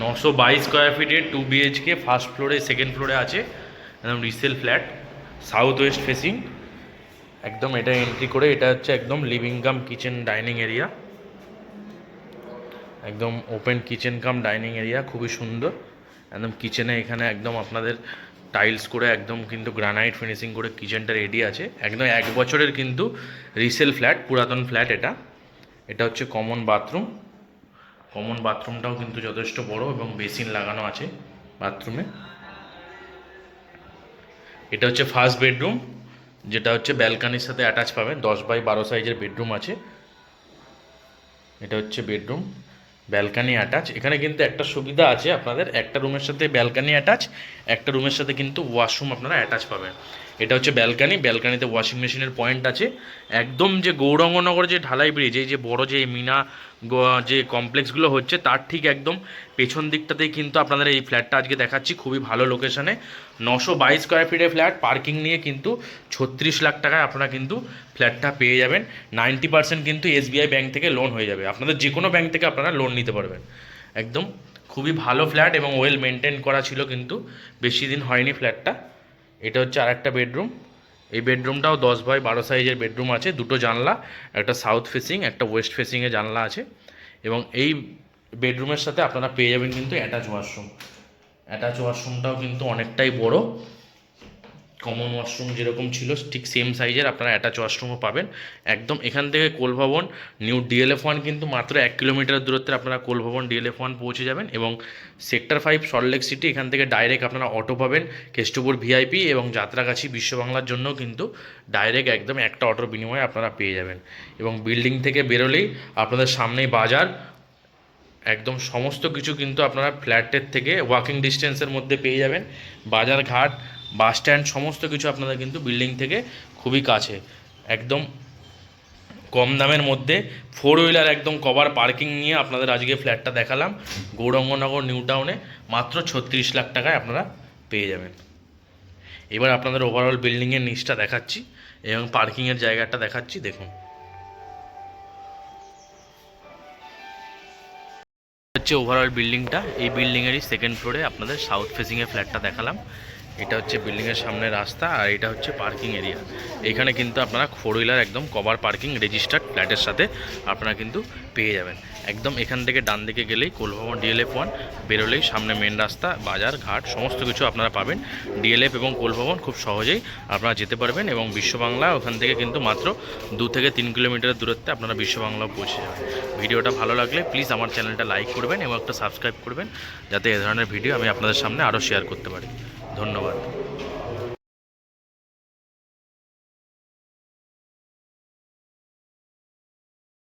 922 square ফিটের 2 BHK first ফ্লোরে second ফ্লোরে আছে, একদম resale flat, south west facing. একদম এটা এন্ট্রি করে এটা হচ্ছে একদম living cum kitchen dining area, একদম open kitchen cum dining area, খুবই সুন্দর। একদম কিচেনে এখানে একদম আপনাদের টাইলস করে একদম কিন্তু গ্রানাইট ফিনিশিং করে কিচেনটা রেডি আছে। একদম 1 বছরের কিন্তু রিসেল ফ্ল্যাট, পুরাতন ফ্ল্যাট এটা। এটা হচ্ছে কমন বাথরুম, কমন বাথরুমটাও কিন্তু যথেষ্ট বড় এবং বেসিন লাগানো আছে বাথরুমে। এটা হচ্ছে ফার্স্ট বেডরুম, যেটা হচ্ছে ব্যালকানির সাথে অ্যাটাচ পাবেন, 10x12 সাইজের বেডরুম আছে। এটা হচ্ছে বেডরুম, ব্যালকানি অ্যাটাচ। এখানে কিন্তু একটা সুবিধা আছে আপনাদের, একটা রুমের সাথে ব্যালকানি অ্যাটাচ, একটা রুমের সাথে কিন্তু ওয়াশরুম আপনারা অ্যাটাচ পাবেন। এটা হচ্ছে ব্যালকানি, ব্যালকানিতে ওয়াশিং মেশিনের পয়েন্ট আছে। একদম যে গৌরাঙ্গনগর যে ঢালাই ব্রিজ, এই যে বড় যে মিনা যে কমপ্লেক্সগুলো হচ্ছে তার ঠিক একদম পেছন দিকটাতেই কিন্তু আপনাদের এই ফ্ল্যাটটা আজকে দেখাচ্ছি, খুবই ভালো লোকেশনে। 922 স্কোয়ার ফিটের ফ্ল্যাট, পার্কিং নিয়ে কিন্তু 36 লাখ টাকায় আপনারা কিন্তু ফ্ল্যাটটা পেয়ে যাবেন। 90% কিন্তু SBI ব্যাংক থেকে লোন হয়ে যাবে, আপনাদের যে কোনো ব্যাংক থেকে আপনারা লোন নিতে পারবেন। একদম খুবই ভালো ফ্ল্যাট এবং ওয়েল মেনটেন করা ছিল, কিন্তু বেশি দিন হয়নি ফ্ল্যাটটা। এটা হচ্ছে আরেকটা বেডরুম, এই বেডরুমটাও 10x12 সাইজের বেডরুম আছে, দুটো জানলা, একটা সাউথ ফেসিং একটা ওয়েস্ট ফেসিংয়ে জানলা আছে। এবং এই বেডরুমের সাথে আপনারা পেয়ে যাবেন কিন্তু অ্যাটাচ ওয়াশরুম। অ্যাটাচ ওয়াশরুমটাও কিন্তু অনেকটাই বড়, কমন ওয়াশরুম যেরকম ছিল ঠিক সেম সাইজের আপনারা অ্যাটাচ ওয়াশরুমও পাবেন। একদম এখান থেকে কোলভবন নিউ DLF1 কিন্তু মাত্র 1 কিলোমিটার দূরত্বে আপনারা কোলভবন DLF1 পৌঁছে যাবেন। এবং সেক্টর 5 সল্টলেক সিটি, এখান থেকে ডাইরেক্ট আপনারা অটো পাবেন কেষ্টপুর VIP, এবং যাত্রাগাছি বিশ্ব বাংলার জন্য কিন্তু ডাইরেক্ট একদম একটা অটোর বিনিময়ে আপনারা পেয়ে যাবেন। এবং বিল্ডিং থেকে বেরোলেই আপনাদের সামনেই বাজার, একদম সমস্ত কিছু কিন্তু আপনারা ফ্ল্যাটের থেকে ওয়াকিং ডিস্টেন্সের মধ্যে পেয়ে যাবেন। বাজার ঘাট, বাস স্ট্যান্ড সমস্ত কিছু আপনাদের কিন্তু বিল্ডিং থেকে খুবই কাছে। একদম কম দামের মধ্যে 4 হুইলার একদম কভার পার্কিং নিয়ে আপনাদের আজকে ফ্ল্যাটটা দেখালাম গৌরাঙ্গনগর নিউ টাউনে, মাত্র 36 লাখ টাকায় আপনারা পেয়ে যাবেন। এবার আপনাদের ওভারঅল বিল্ডিংয়ের নিচটা দেখাচ্ছি এবং পার্কিংয়ের জায়গাটা দেখাচ্ছি, দেখুন। হচ্ছে ওভারঅল বিল্ডিংটা, এই বিল্ডিংয়েরই সেকেন্ড ফ্লোরে আপনাদের সাউথ ফেসিংয়ের ফ্ল্যাটটা দেখালাম। এটা হচ্ছে বিল্ডিংয়ের সামনে রাস্তা, আর এটা হচ্ছে পার্কিং এরিয়া। এখানে কিন্তু আপনারা 4 হুইলার একদম কভার পার্কিং রেজিস্টার্ড ফ্ল্যাটের সাথে আপনারা কিন্তু পেয়ে যাবেন। একদম এখান থেকে ডান দিকে গেলেই কোলভবন DLF1, বেরোলেই সামনে মেন রাস্তা, বাজার ঘাট সমস্ত কিছু আপনারা পাবেন। DLF এবং কোলভবন খুব সহজেই আপনারা যেতে পারবেন, এবং বিশ্ববাংলা ওখান থেকে কিন্তু মাত্র 2 থেকে 3 কিলোমিটার দূরত্বে আপনারা বিশ্ববাংলাও পৌঁছে যাবেন। ভিডিওটা ভালো লাগলে প্লিজ আমার চ্যানেলটা লাইক করবেন এবং একটা সাবস্ক্রাইব করবেন, যাতে এ ধরনের ভিডিও আমি আপনাদের সামনে আরও শেয়ার করতে পারি। ধন্যবাদ।